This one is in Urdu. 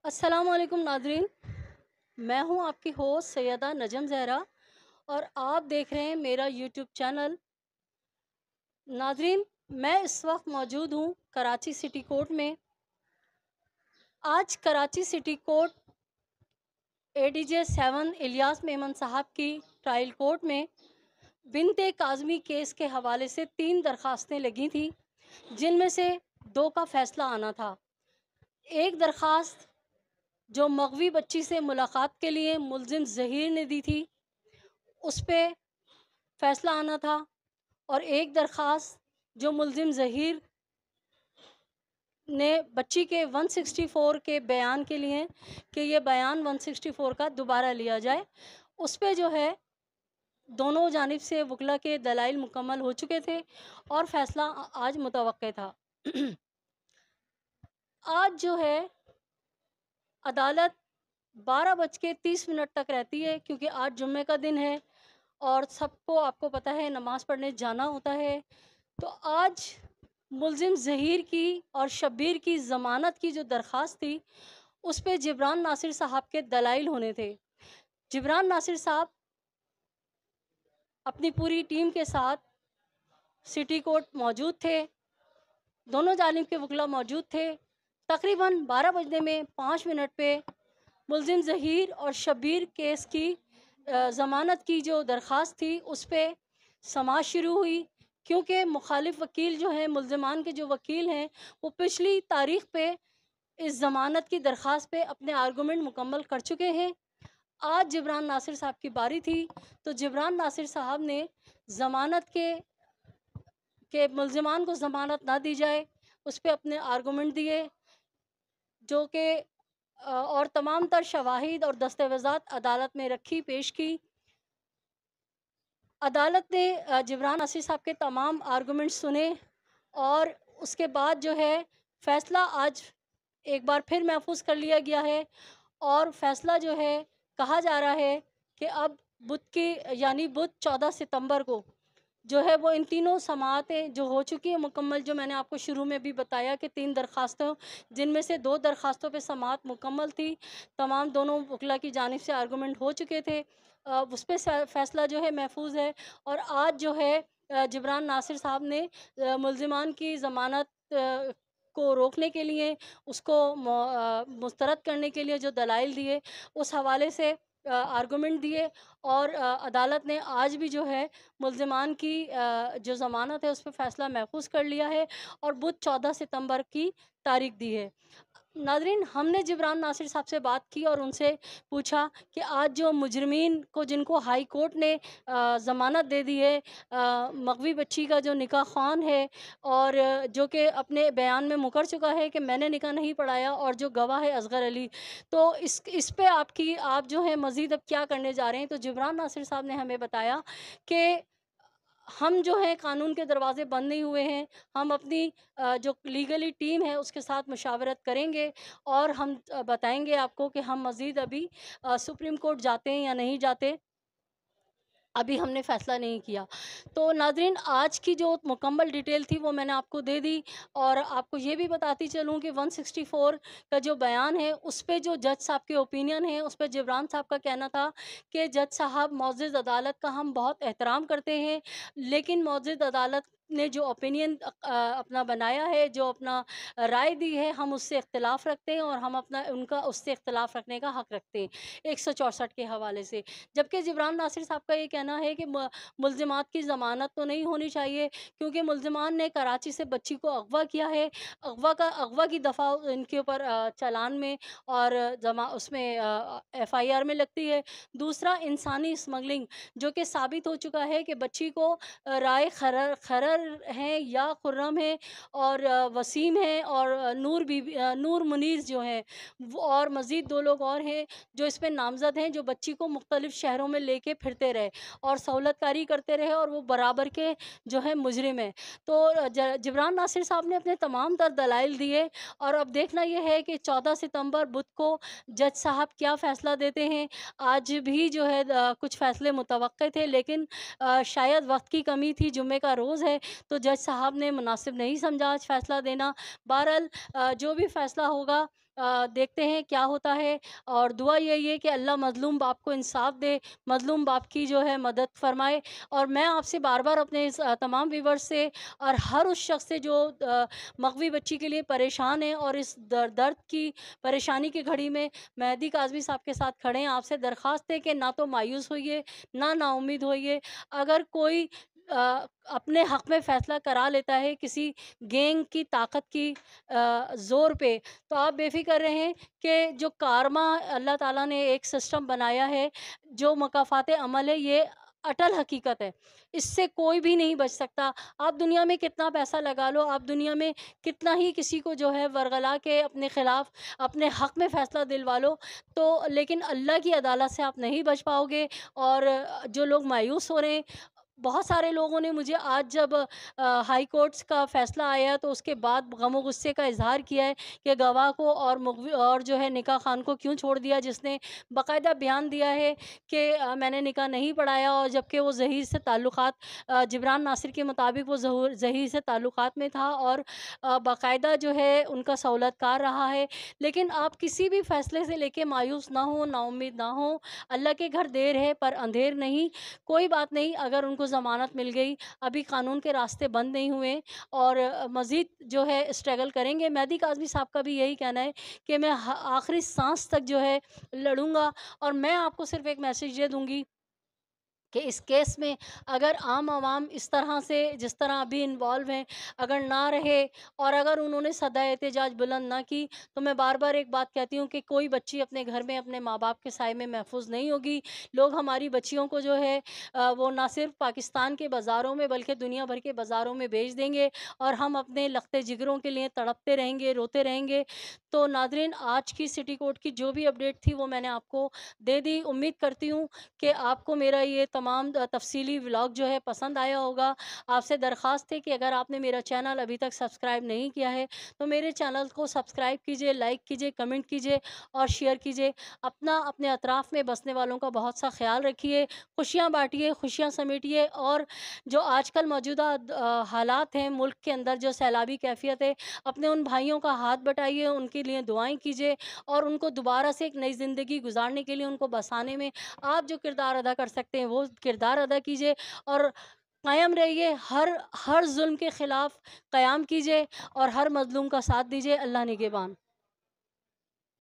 السلام علیکم ناظرین، میں ہوں آپ کی ہوسٹ سیدہ نجم زہرا اور آپ دیکھ رہے ہیں میرا یوٹیوب چینل۔ ناظرین، میں اس وقت موجود ہوں کراچی سٹی کورٹ میں۔ آج Karachi city court ADJ 7 Ilyas Memon صاحب کی ٹرائل کورٹ میں بنت کاظمی کیس کے حوالے سے 3 درخواستیں لگی تھیں، جن میں سے 2 کا فیصلہ آنا تھا۔ ایک درخواست جو مغوی بچی سے ملاقات کے لیے ملزم ظہیر نے دی تھی، اس پہ فیصلہ آنا تھا، اور ایک درخواست جو ملزم ظہیر نے بچی کے 164 کے بیان کے لیے کہ یہ بیان 164 کا دوبارہ لیا جائے، اس پہ جو ہے دونوں جانب سے وکلا کے دلائل مکمل ہو چکے تھے اور فیصلہ آج متوقع تھا۔ آج جو ہے عدالت 12:30 تک رہتی ہے، کیونکہ آج جمعے کا دن ہے اور سب کو آپ کو پتہ ہے نماز پڑھنے جانا ہوتا ہے۔ تو آج ملزم ظہیر کی اور شبیر کی ضمانت کی جو درخواست تھی، اس پہ جبران ناصر صاحب کے دلائل ہونے تھے۔ جبران ناصر صاحب اپنی پوری ٹیم کے ساتھ سٹی کورٹ موجود تھے، دونوں جانب کے وکلا موجود تھے۔ تقریباً 12:05 پہ ملزم ظہیر اور شبیر کیس کی ضمانت کی جو درخواست تھی، اس پہ سماعت شروع ہوئی، کیونکہ مخالف وکیل جو ہیں، ملزمان کے جو وکیل ہیں، وہ پچھلی تاریخ پہ اس ضمانت کی درخواست پہ اپنے آرگومنٹ مکمل کر چکے ہیں۔ آج جبران ناصر صاحب کی باری تھی، تو جبران ناصر صاحب نے ضمانت کہ ملزمان کو ضمانت نہ دی جائے، اس پہ اپنے آرگومنٹ دیے، جو کہ اور تمام تر شواہد اور دستاویزات عدالت میں رکھی، پیش کی۔ عدالت نے جبران ناصر صاحب کے تمام آرگومنٹ سنے، اور اس کے بعد جو ہے فیصلہ آج ایک بار پھر محفوظ کر لیا گیا ہے، اور فیصلہ جو ہے کہا جا رہا ہے کہ اب بدھ 14 ستمبر کو جو ہے وہ ان تینوں سماعتیں جو ہو چکی ہیں مکمل، جو میں نے آپ کو شروع میں بھی بتایا کہ 3 درخواستوں، جن میں سے 2 درخواستوں پہ سماعت مکمل تھی، تمام دونوں وکلا کی جانب سے آرگومنٹ ہو چکے تھے، اس پہ فیصلہ جو ہے محفوظ ہے۔ اور آج جو ہے جبران ناصر صاحب نے ملزمان کی ضمانت کو روکنے کے لیے، اس کو مسترد کرنے کے لیے جو دلائل دیے، اس حوالے سے آرگومنٹ دیے، اور عدالت نے آج بھی جو ہے ملزمان کی جو ضمانت ہے اس پہ فیصلہ محفوظ کر لیا ہے، اور بدھ 14 ستمبر کی تاریخ دی ہے۔ ناظرین، ہم نے جبران ناصر صاحب سے بات کی اور ان سے پوچھا کہ آج جو مجرمین کو، جن کو ہائی کورٹ نے ضمانت دے دی ہے، مغوی بچی کا جو نکاح خوان ہے، اور جو کہ اپنے بیان میں مکر چکا ہے کہ میں نے نکاح نہیں پڑھایا، اور جو گواہ ہے اصغر علی، تو اس پہ آپ جو ہے مزید اب کیا کرنے جا رہے ہیں؟ تو جبران ناصر صاحب نے ہمیں بتایا کہ ہم جو ہیں قانون کے دروازے بند نہیں ہوئے ہیں، ہم اپنی جو لیگلی ٹیم ہے اس کے ساتھ مشاورت کریں گے، اور ہم بتائیں گے آپ کو کہ ہم مزید ابھی سپریم کورٹ جاتے ہیں یا نہیں جاتے، ابھی ہم نے فیصلہ نہیں کیا۔ تو ناظرین، آج کی جو مکمل ڈیٹیل تھی وہ میں نے آپ کو دے دی، اور آپ کو یہ بھی بتاتی چلوں کہ 164 کا جو بیان ہے، اس پہ جو جج صاحب کے اوپینین ہیں، اس پہ جبران صاحب کا کہنا تھا کہ جج صاحب، معزز عدالت کا ہم بہت احترام کرتے ہیں، لیکن معزز عدالت نے جو اوپینین اپنا بنایا ہے، جو اپنا رائے دی ہے، ہم اس سے اختلاف رکھتے ہیں، اور ہم ان کا اس سے اختلاف رکھنے کا حق رکھتے ہیں 164 کے حوالے سے۔ جبکہ جبران ناصر صاحب کا یہ کہنا ہے کہ ملزمات کی ضمانت تو نہیں ہونی چاہیے، کیونکہ ملزمان نے کراچی سے بچی کو اغوا کیا ہے، اغوا کی دفعہ ان کے اوپر چالان میں اور اس میں FIR میں لگتی ہے۔ دوسرا، انسانی اسمگلنگ، جو کہ ثابت ہو چکا ہے کہ بچی کو رائے خرر ہیں یا خرم ہیں، اور وسیم ہیں، اور نور منیر جو ہیں، اور مزید 2 لوگ اور ہیں جو اس پہ نامزد ہیں، جو بچی کو مختلف شہروں میں لے کے پھرتے رہے اور سہولت کاری کرتے رہے، اور وہ برابر کے جو ہے مجرم ہیں۔ تو جبران ناصر صاحب نے اپنے تمام تر دلائل دیے، اور اب دیکھنا یہ ہے کہ 14 ستمبر بدھ کو جج صاحب کیا فیصلہ دیتے ہیں۔ آج بھی جو ہے کچھ فیصلے متوقع تھے، لیکن شاید وقت کی کمی تھی، جمعے کا روز ہے، تو جج صاحب نے مناسب نہیں سمجھا آج فیصلہ دینا۔ بہرحال جو بھی فیصلہ ہوگا دیکھتے ہیں کیا ہوتا ہے، اور دعا یہی ہے کہ اللہ مظلوم باپ کو انصاف دے، مظلوم باپ کی جو ہے مدد فرمائے۔ اور میں آپ سے بار بار اپنے اس تمام ویورز سے اور ہر اس شخص سے جو مغوی بچی کے لیے پریشان ہے اور اس درد کی پریشانی کی گھڑی میں مہدی کاظمی صاحب کے ساتھ کھڑے ہیں، آپ سے درخواست ہے کہ نہ تو مایوس ہوئیے، نہ نا امید ہوئیے۔ اگر کوئی اپنے حق میں فیصلہ کرا لیتا ہے کسی گینگ کی طاقت کی زور پہ، تو آپ بے فکر رہیں کہ جو کارما اللہ تعالیٰ نے ایک سسٹم بنایا ہے، جو مکافات عمل ہے، یہ اٹل حقیقت ہے، اس سے کوئی بھی نہیں بچ سکتا۔ آپ دنیا میں کتنا پیسہ لگا لو، آپ دنیا میں کتنا ہی کسی کو جو ہے ورغلا کے اپنے خلاف اپنے حق میں فیصلہ دلوا لو، تو لیکن اللہ کی عدالت سے آپ نہیں بچ پاؤ گے۔ اور جو لوگ مایوس ہو رہے ہیں، بہت سارے لوگوں نے مجھے آج جب ہائی کورٹس کا فیصلہ آیا تو اس کے بعد غم و غصے کا اظہار کیا ہے کہ گواہ کو اور جو ہے نکاح خان کو کیوں چھوڑ دیا، جس نے باقاعدہ بیان دیا ہے کہ میں نے نکاح نہیں پڑھایا، اور جبکہ وہ زہیر سے تعلقات جبران ناصر کے مطابق وہ زہیر سے تعلقات میں تھا، اور باقاعدہ جو ہے ان کا سہولت کار رہا ہے۔ لیکن آپ کسی بھی فیصلے سے لے کے مایوس نہ ہوں، نا امید نہ ہوں۔ اللہ کے گھر دیر ہے پر اندھیر نہیں، کوئی بات نہیں، اگر ان کو ضمانت مل گئی، ابھی قانون کے راستے بند نہیں ہوئے، اور مزید جو ہے اسٹرگل کریں گے۔ مہدی کاظمی صاحب کا بھی یہی کہنا ہے کہ میں آخری سانس تک جو ہے لڑوں گا، اور میں آپ کو صرف ایک میسیج دے دوں گی کہ اس کیس میں اگر عام عوام اس طرح سے جس طرح ابھی انوالو ہیں اگر نہ رہے، اور اگر انہوں نے صدائے احتجاج بلند نہ کی، تو میں بار بار ایک بات کہتی ہوں کہ کوئی بچی اپنے گھر میں اپنے ماں باپ کے سائے میں محفوظ نہیں ہوگی۔ لوگ ہماری بچیوں کو جو ہے وہ نہ صرف پاکستان کے بازاروں میں بلکہ دنیا بھر کے بازاروں میں بیچ دیں گے، اور ہم اپنے لختے جگروں کے لیے تڑپتے رہیں گے، روتے رہیں گے۔ تو ناظرین، آج کی سٹی کورٹ کی جو بھی اپڈیٹ تھی وہ میں نے آپ کو دے دی۔ امید کرتی ہوں کہ آپ کو میرا یہ تمام تفصیلی ولاگ جو ہے پسند آیا ہوگا۔ آپ سے درخواست ہے کہ اگر آپ نے میرا چینل ابھی تک سبسکرائب نہیں کیا ہے تو میرے چینل کو سبسکرائب کیجئے، لائک کیجئے، کمنٹ کیجئے اور شیئر کیجئے۔ اپنے اطراف میں بسنے والوں کا بہت سا خیال رکھیے، خوشیاں بانٹیے، خوشیاں سمیٹیے، اور جو آج کل موجودہ حالات ہیں ملک کے اندر، جو سیلابی کیفیت ہے، اپنے ان بھائیوں کا ہاتھ بٹائیے، ان کے لیے دعائیں کیجئے، اور ان کو دوبارہ سے ایک نئی زندگی گزارنے کے لیے ان کو بسانے میں آپ جو کردار ادا کر سکتے ہیں وہ کردار ادا کیجئے، اور قائم رہیے، ہر ظلم کے خلاف قیام کیجئے، اور ہر مظلوم کا ساتھ دیجئے۔ اللہ نگہبان۔